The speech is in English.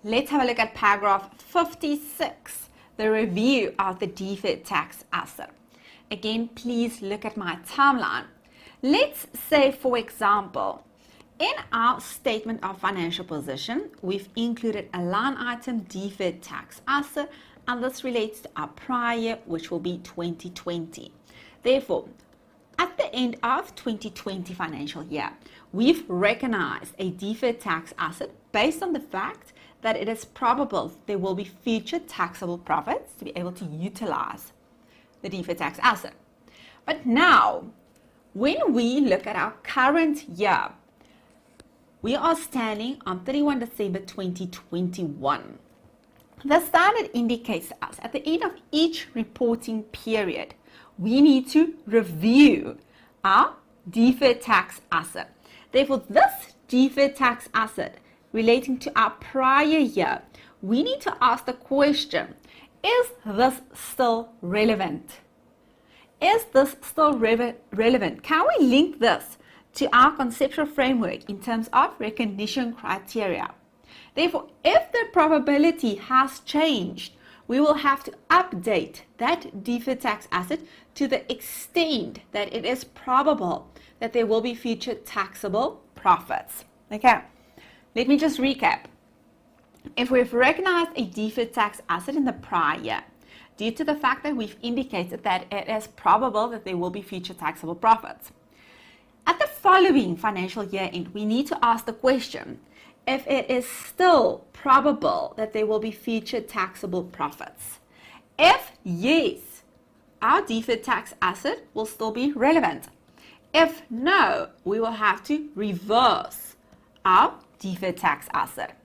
Let's have a look at paragraph 56, the review of the deferred tax asset. Again, please look at my timeline. Let's say, for example, in our statement of financial position, we've included a line item deferred tax asset, and this relates to our prior year, which will be 2020. Therefore, at the end of 2020 financial year, we've recognized a deferred tax asset based on the fact that it is probable there will be future taxable profits to be able to utilize the deferred tax asset. But now, when we look at our current year, we are standing on 31 December 2021. The standard indicates to us at the end of each reporting period, we need to review our deferred tax asset. Therefore, this deferred tax asset relating to our prior year, we need to ask the question, is this still relevant? Is this still relevant? Can we link this to our conceptual framework in terms of recognition criteria? Therefore, if the probability has changed, we will have to update that deferred tax asset to the extent that it is probable that there will be future taxable profits. Okay, let me just recap. If we've recognized a deferred tax asset in the prior year, due to the fact that we've indicated that it is probable that there will be future taxable profits, at the following financial year end, we need to ask the question, if it is still probable that there will be future taxable profits. If yes, our deferred tax asset will still be relevant. If no, we will have to reverse our deferred tax asset.